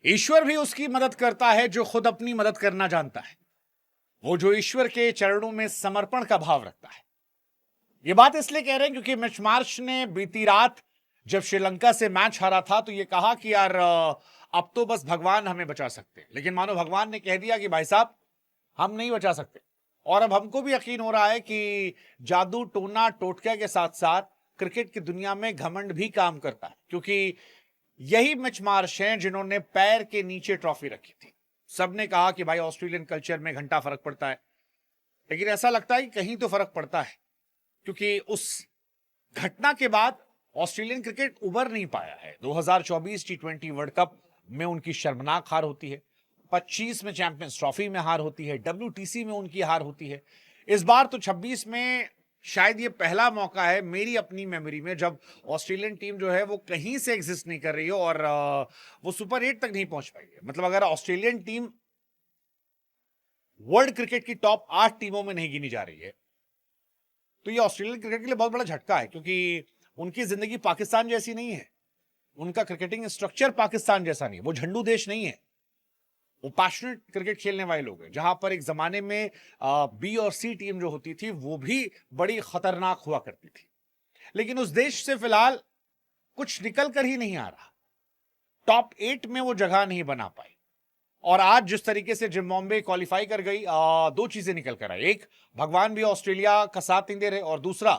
ईश्वर भी उसकी मदद करता है जो खुद अपनी मदद करना जानता है, वो जो ईश्वर के चरणों में समर्पण का भाव रखता है। ये बात इसलिए कह रहे हैं क्योंकि मिच मार्श ने बीती रात जब श्रीलंका से मैच हारा था तो ये कहा कि यार अब तो बस भगवान हमें बचा सकते हैं, लेकिन मानो भगवान ने कह दिया कि भाई साहब हम नहीं बचा सकते। और अब हमको भी यकीन हो रहा है कि जादू टोना टोटके के साथ साथ क्रिकेट की दुनिया में घमंड भी काम करता है, क्योंकि यही मिच मार्श हैं जिन्होंने पैर के नीचे ट्रॉफी रखी थी। सबने कहा कि भाई ऑस्ट्रेलियन कल्चर में घंटा फर्क पड़ता है, लेकिन ऐसा लगता है कि कहीं तो फर्क पड़ता है, क्योंकि उस घटना के बाद ऑस्ट्रेलियन क्रिकेट उबर नहीं पाया है। 2024 टी20 वर्ल्ड कप में उनकी शर्मनाक हार होती है, 25 में चैंपियंस ट्रॉफी में हार होती है, WTC में उनकी हार होती है। इस बार तो 26 में शायद ये पहला मौका है मेरी अपनी मेमोरी में जब ऑस्ट्रेलियन टीम जो है वो कहीं से एग्जिस्ट नहीं कर रही है और वो सुपर 8 तक नहीं पहुंच पाई है। मतलब अगर ऑस्ट्रेलियन टीम वर्ल्ड क्रिकेट की टॉप 8 टीमों में नहीं गिनी जा रही है तो ये ऑस्ट्रेलियन क्रिकेट के लिए बहुत बड़ा झटका है, क्योंकि उनकी जिंदगी पाकिस्तान जैसी नहीं है, उनका क्रिकेटिंग स्ट्रक्चर पाकिस्तान जैसा नहीं है, वो झंडू देश नहीं है, वो पैशनेट क्रिकेट खेलने वाले लोग हैं। जहां पर एक जमाने में बी और सी टीम जो होती थी वो भी बड़ी खतरनाक हुआ करती थी, लेकिन उस देश से फिलहाल कुछ निकल कर ही नहीं आ रहा, टॉप 8 में वो जगह नहीं बना पाई। और आज जिस तरीके से जिम्बाब्वे क्वालिफाई कर गई, दो चीजें निकल कर आई, एक भगवान भी ऑस्ट्रेलिया का साथ नहीं दे रहे, और दूसरा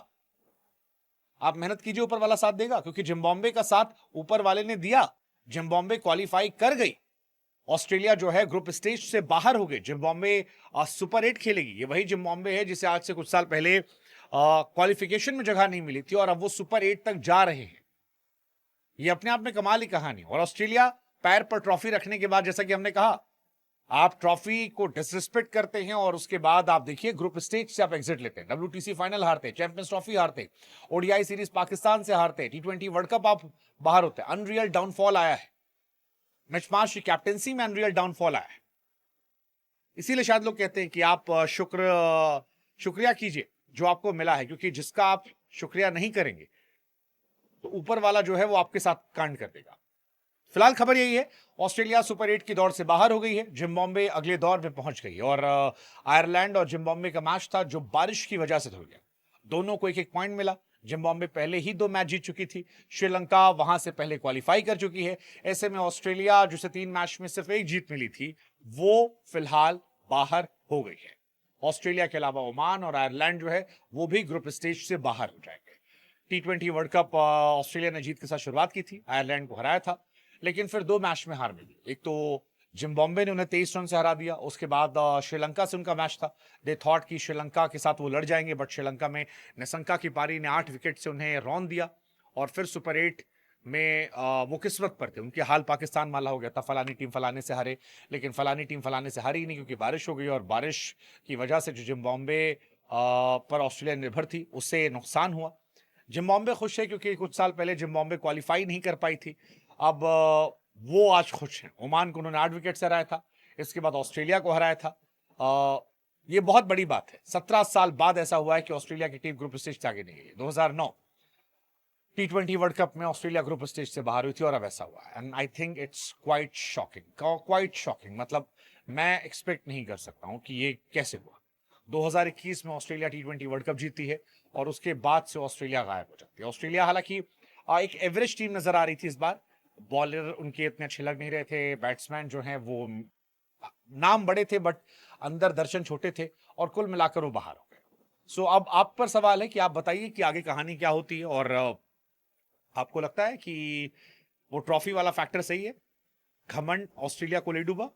आप मेहनत कीजिए ऊपर वाला साथ देगा, क्योंकि जिम्बाब्वे का साथ ऊपर वाले ने दिया। जिम्बाब्वे क्वालिफाई कर गई, ऑस्ट्रेलिया जो है ग्रुप स्टेज से बाहर हो गई। जिम्बाब्वे सुपर 8 खेलेगी, ये वही जिम्बाब्वे है जिसे आज से कुछ साल पहले क्वालिफिकेशन में जगह नहीं मिली थी और अब वो सुपर 8 तक जा रहे हैं। ये अपने आप में कमाल की कहानी। और ऑस्ट्रेलिया पैर पर ट्रॉफी रखने के बाद, जैसा कि हमने कहा, आप ट्रॉफी को डिसरिस्पेक्ट करते हैं और उसके बाद आप देखिए ग्रुप स्टेज से आप एग्जिट लेते हैं, WTC फाइनल हारते हैं, चैंपियंस ट्रॉफी हारते, ODI सीरीज पाकिस्तान से हारते, टी20 वर्ल्ड कप आप बाहर होते हैं। अनरियल डाउनफॉल आया है, मिच मार्श की कैप्टेंसी में अनरियल डाउनफॉल आया है। इसीलिए शायद लोग कहते हैं कि आप शुक्रिया कीजिए जो आपको मिला है, क्योंकि जिसका आप शुक्रिया नहीं करेंगे तो ऊपर वाला जो है वो आपके साथ कांड कर देगा। फिलहाल खबर यही है, ऑस्ट्रेलिया सुपर 8 की दौड़ से बाहर हो गई है, जिम्बाब्वे अगले दौर में पहुंच गई और आयरलैंड और जिम्बाब्वे का मैच था जो बारिश की वजह से धुल गया। दोनों को एक एक पॉइंट मिला। जिम्बाब्वे पहले ही 2 मैच जीत चुकी थी, श्रीलंका वहां से पहले क्वालिफाई कर चुकी है। ऐसे में ऑस्ट्रेलिया जिसे 3 मैच में सिर्फ एक जीत मिली थी वो फिलहाल बाहर हो गई है। ऑस्ट्रेलिया के अलावा ओमान और आयरलैंड जो है वो भी ग्रुप स्टेज से बाहर हो जाएंगे। टी20 वर्ल्ड कप ऑस्ट्रेलिया ने जीत के साथ शुरुआत की थी, आयरलैंड को हराया था, लेकिन फिर 2 मैच में हार मिली। एक तो जिम्बाब्वे ने उन्हें 23 रन से हरा दिया, उसके बाद श्रीलंका से उनका मैच था। दे थॉट कि श्रीलंका के साथ वो लड़ जाएंगे, बट श्रीलंका में निशंका की पारी ने 8 विकेट से उन्हें रौंद दिया और फिर सुपर 8 में वो किस्मत पर थे, उनके हाल पाकिस्तान वाला हो गया था। फलानी टीम फलाने से हारे, लेकिन फलानी टीम फलाने से हारी नहीं, क्योंकि बारिश हो गई और बारिश की वजह से जो जिम्बाब्वे पर ऑस्ट्रेलिया निर्भर थी उससे नुकसान हुआ। जिम्बाब्वे खुश है क्योंकि कुछ साल पहले जिम्बाब्वे क्वालिफाई नहीं कर पाई थी, अब वो आज खुश हैं। ओमान को उन्होंने 8 विकेट से हराया था, इसके बाद ऑस्ट्रेलिया को हराया था। ये बहुत बड़ी बात है, 17 साल बाद ऐसा हुआ है कि ऑस्ट्रेलिया की टीम ग्रुप स्टेज से आगे नहीं गई। 2009 टी20 वर्ल्ड कप में ऑस्ट्रेलिया ग्रुप स्टेज से बाहर हुई थी और अब ऐसा हुआ है, and I think it's quite shocking. मतलब मैं एक्सपेक्ट नहीं कर सकता हूं कि ये कैसे हुआ। 2021 में ऑस्ट्रेलिया टी20 वर्ल्ड कप जीती है और उसके बाद से ऑस्ट्रेलिया गायब हो जाती है। ऑस्ट्रेलिया हालांकि एक एवरेज टीम नजर आ रही थी इस बार, बॉलर उनके इतने अच्छे लग नहीं रहे थे, बैट्समैन जो हैं वो नाम बड़े थे बट अंदर दर्शन छोटे थे, और कुल मिलाकर वो बाहर हो गए। सो अब आप पर सवाल है कि आप बताइए कि आगे कहानी क्या होती है, और आपको लगता है कि वो ट्रॉफी वाला फैक्टर सही है, घमंड ऑस्ट्रेलिया को ले डूबा,